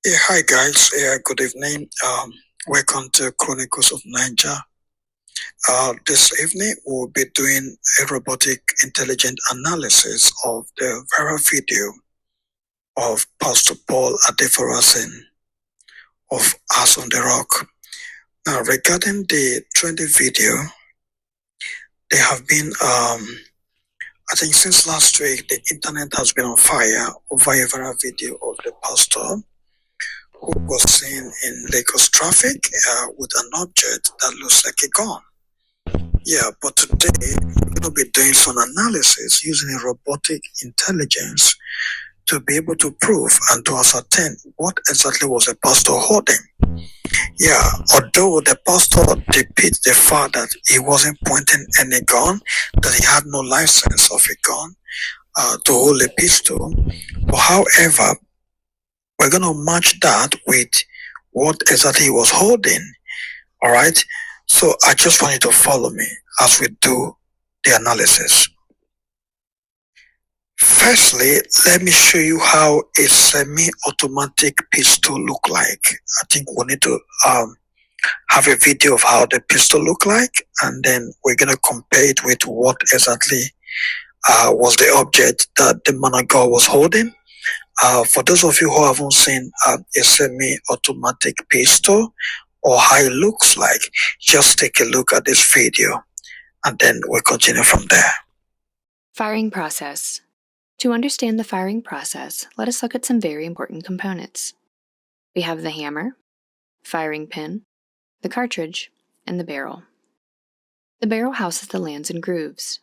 Yeah, hi guys. Yeah, good evening. Welcome to Chronicles of Niger. This evening we'll be doing a robotic intelligent analysis of the viral video of Pastor Paul Adefarasin of Us on the Rock. Now, regarding the trending video, there have been, I think since last week, the internet has been on fire over a viral video of the pastor who was seen in Lagos traffic with an object that looks like a gun. Yeah, but today we're going to be doing some analysis using a robotic intelligence to be able to prove and to ascertain what exactly was the pastor holding. Yeah, although the pastor depicts the fact that he wasn't pointing any gun, that he had no license of a gun to hold a pistol, but however, we're going to match that with what exactly he was holding. All right. So I just want you to follow me as we do the analysis. Firstly, let me show you how a semi-automatic pistol look like. I think we need to have a video of how the pistol look like, and then we're going to compare it with what exactly was the object that the man of God was holding. For those of you who haven't seen a semi-automatic pistol or how it looks like, just take a look at this video and then we'll continue from there. Firing process. To understand the firing process, let us look at some very important components. We have the hammer, firing pin, the cartridge, and the barrel. The barrel houses the lands and grooves.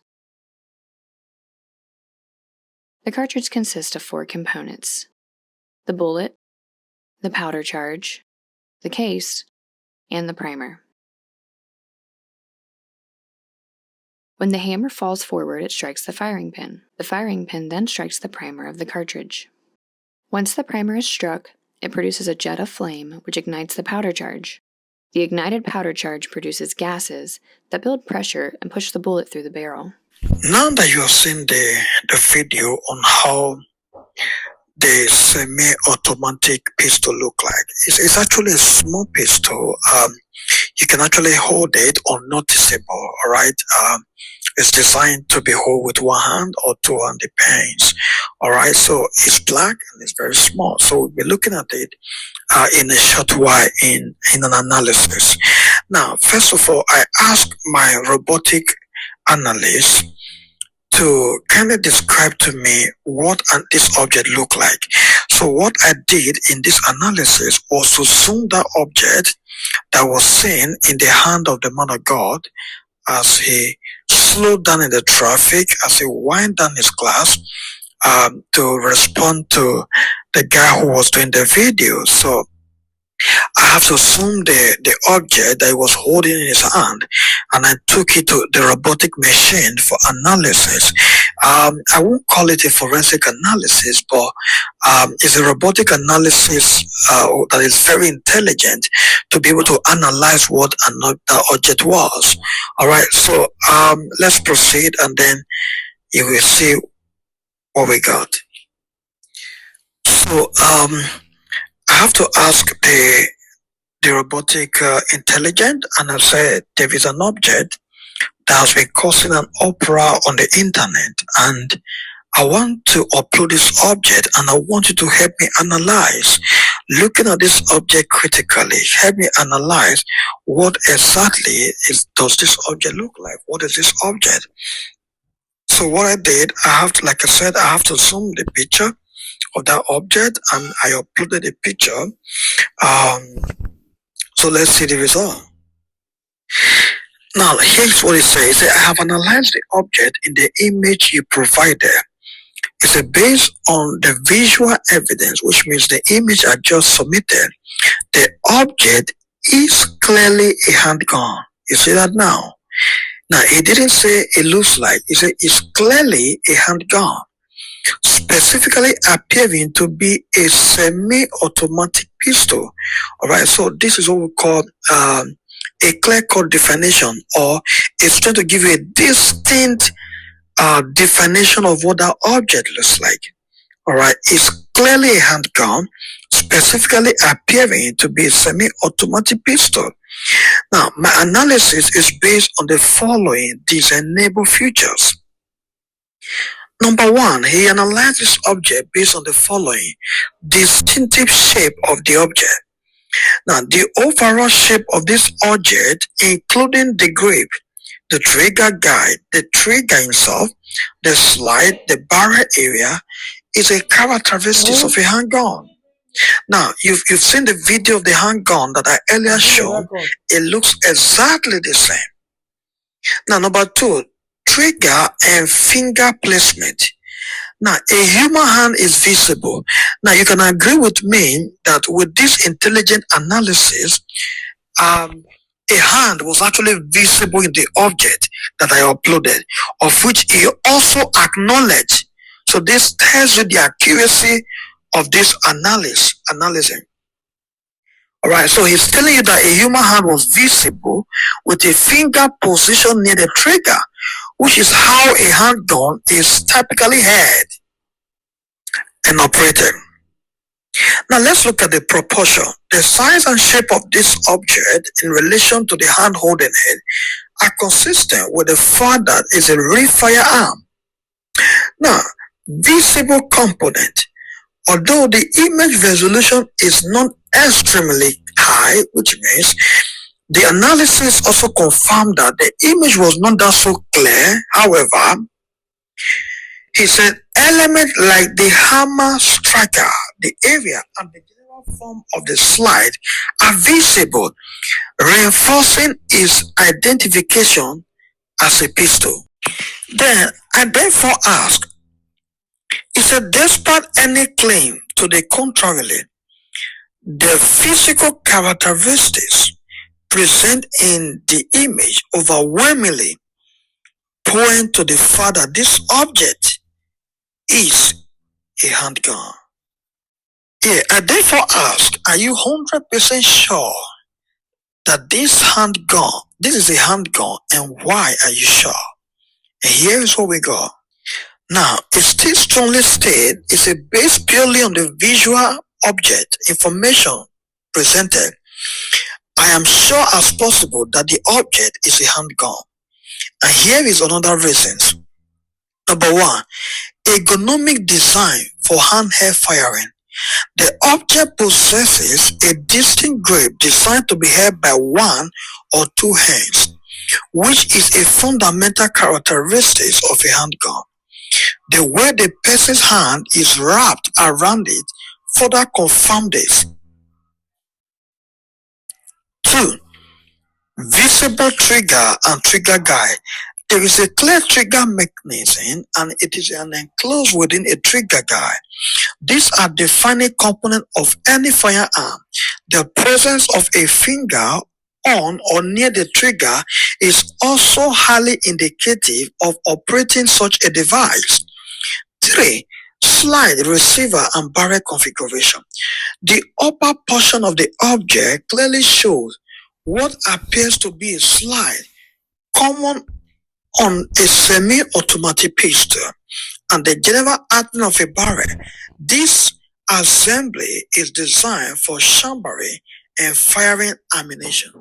The cartridge consists of 4 components: the bullet, the powder charge, the case, and the primer. When the hammer falls forward, it strikes the firing pin. The firing pin then strikes the primer of the cartridge. Once the primer is struck, it produces a jet of flame which ignites the powder charge. The ignited powder charge produces gases that build pressure and push the bullet through the barrel. Now that you have seen the video on how the semi-automatic pistol look like, it's actually a small pistol. You can actually hold it unnoticeable, all right? It's designed to be held with one hand or two hand, depends. All right, so it's black and it's very small. So we'll be looking at it in a short while in an analysis. Now, first of all, I asked my robotic analyst to kind of describe to me what this object looked like. So what I did in this analysis was to zoom that object that was seen in the hand of the man of God as he slowed down in the traffic, as he wind down his glass to respond to the guy who was doing the video. So I have to zoom the object that he was holding in his hand, and I took it to the robotic machine for analysis. I won't call it a forensic analysis, but it's a robotic analysis that is very intelligent to be able to analyze what the object was. All right, so let's proceed, and then you will see what we got. So I have to ask the robotic intelligence, and I said there is an object that has been causing an uproar on the internet, and I want to upload this object, and I want you to help me analyze. Looking at this object critically, help me analyze what exactly does this object look like? What is this object? So what I did, I have to, like I said, I have to zoom the picture of that object, and I uploaded the picture. So let's see the result. Now here's what it says. I have analyzed the object in the image you provided. It's based on the visual evidence, which means the image I just submitted. The object is clearly a handgun. You see that now? Now it didn't say it looks like. It said it's clearly a handgun, specifically appearing to be a semi-automatic pistol. All right, so this is what we call a clear-cut definition, or it's trying to give you a distinct definition of what that object looks like. All right, it's clearly a handgun, specifically appearing to be a semi-automatic pistol. Now, my analysis is based on the following discernible features. Number one, he analyzed this object based on the following distinctive shape of the object. Now, the overall shape of this object, including the grip, the trigger guide, the trigger itself, the slide, the barrel area, is a characteristic of a handgun. Now, you've seen the video of the handgun that I earlier showed. It looks exactly the same. Now, number two, trigger and finger placement. Now, a human hand is visible. Now, you can agree with me that with this intelligent analysis, a hand was actually visible in the object that I uploaded, of which he also acknowledged. So this tells you the accuracy of this analysis. All right, so he's telling you that a human hand was visible with a finger positioned near the trigger, which is how a handgun is typically held and operated. Now let's look at the proportion. The size and shape of this object in relation to the hand holding it are consistent with the fact that it's a real firearm. Now, visible component. Although the image resolution is not extremely high, which means the analysis also confirmed that the image was not that so clear. However, he said elements like the hammer striker, the area, and the general form of the slide are visible, reinforcing its identification as a pistol. Then I therefore ask, he said, despite any claim to the contrary, the physical characteristics present in the image overwhelmingly point to the fact that this object is a handgun. Yeah, I therefore ask, are you 100% sure that this is a handgun, and why are you sure? And here is where we go. Now, it still strongly stated it's based purely on the visual object information presented. I am sure as possible that the object is a handgun. And here is another reasons. Number one, ergonomic design for handheld firing. The object possesses a distinct grip designed to be held by one or two hands, which is a fundamental characteristic of a handgun. The way the person's hand is wrapped around it further confirms this. 2. Visible trigger and trigger guide. There is a clear trigger mechanism and it is enclosed within a trigger guide. These are defining components of any firearm. The presence of a finger on or near the trigger is also highly indicative of operating such a device. 3. Slide, receiver, and barrel configuration. The upper portion of the object clearly shows what appears to be a slide common on a semi-automatic pistol and the general outline of a barrel. This assembly is designed for chambering and firing ammunition.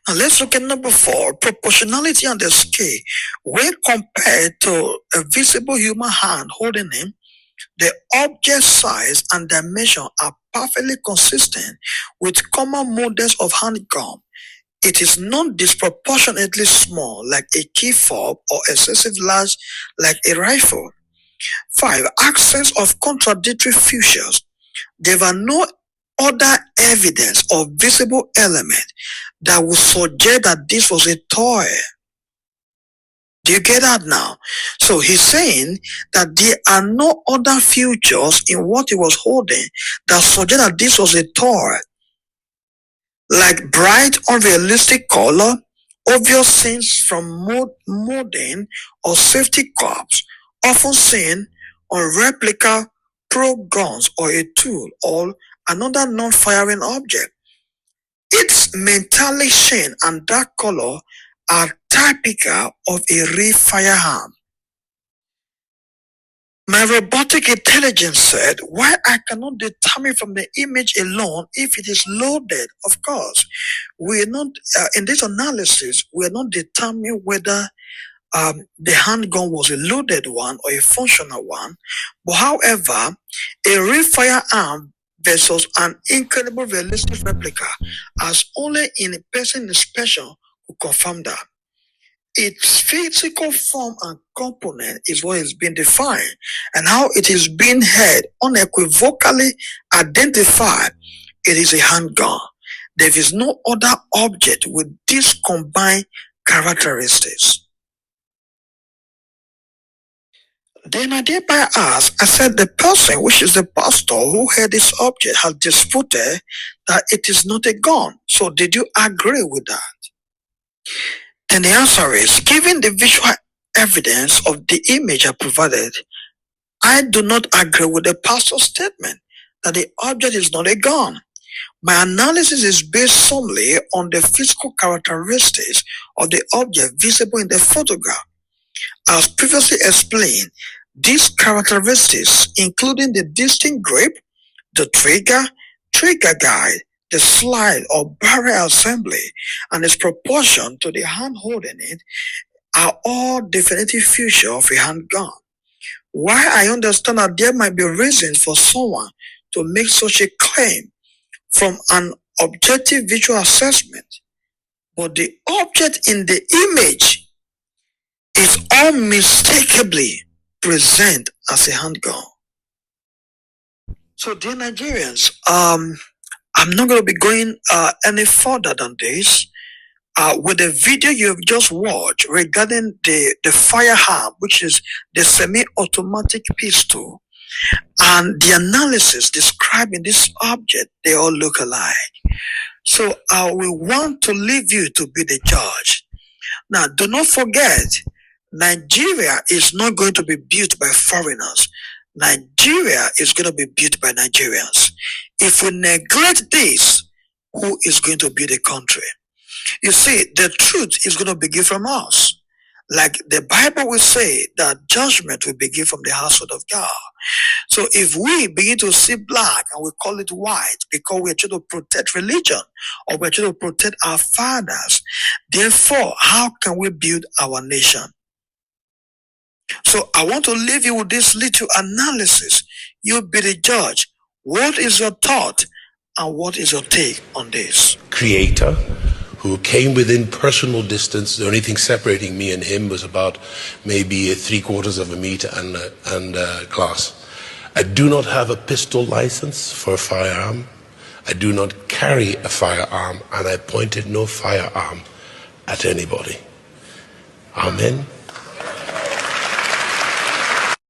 Now let's look at number 4, proportionality on the scale. When compared to a visible human hand holding him, the object size and dimension are perfectly consistent with common models of handgun. It is not disproportionately small like a key fob or excessive large like a rifle. 5. Absence of contradictory features. There were no other evidence or visible element that would suggest that this was a toy. Do you get that now? So he's saying that there are no other features in what he was holding that suggest that this was a toy. Like bright, unrealistic color, obvious scenes from molding or safety cups, often seen on replica pro guns or a tool or another non-firing object. Its metallic sheen and dark color are typical of a real firearm. My robotic intelligence said, why I cannot determine from the image alone if it is loaded. Of course, we are not, in this analysis, we are not determining whether the handgun was a loaded one or a functional one. But however, a real firearm versus an incredible realistic replica, as only in a person inspection who confirm that. Its physical form and component is what is being defined, and how it is being heard unequivocally identified. It is a handgun. There is no other object with these combined characteristics. Then I thereby asked, I said, the person, which is the pastor who had this object, has disputed that it is not a gun. So did you agree with that? Then the answer is, given the visual evidence of the image I provided, I do not agree with the pastor's statement that the object is not a gun. My analysis is based solely on the physical characteristics of the object visible in the photograph. As previously explained, these characteristics, including the distinct grip, the trigger guide, the slide or barrel assembly, and its proportion to the hand holding it, are all definitive features of a handgun. While I understand that there might be reasons for someone to make such a claim from an objective visual assessment, but the object in the image is unmistakably present as a handgun. So dear Nigerians, I'm not going to be going any further than this. With the video you've just watched regarding the firearm, which is the semi-automatic pistol, and the analysis describing this object, they all look alike. So I will want to leave you to be the judge. Now, do not forget, Nigeria is not going to be built by foreigners. Nigeria is going to be built by Nigerians. If we neglect this, who is going to build the country? You see, the truth is going to begin from us. Like the Bible will say that judgment will begin from the household of God. So if we begin to see black and we call it white because we're trying to protect religion or we're trying to protect our fathers, therefore, how can we build our nation? So I want to leave you with this little analysis. You be the judge. What is your thought and what is your take on this? Creator, who came within personal distance. The only thing separating me and him was about maybe 3/4 of a meter and glass. I do not have a pistol license for a firearm. I do not carry a firearm, and I pointed no firearm at anybody. Amen.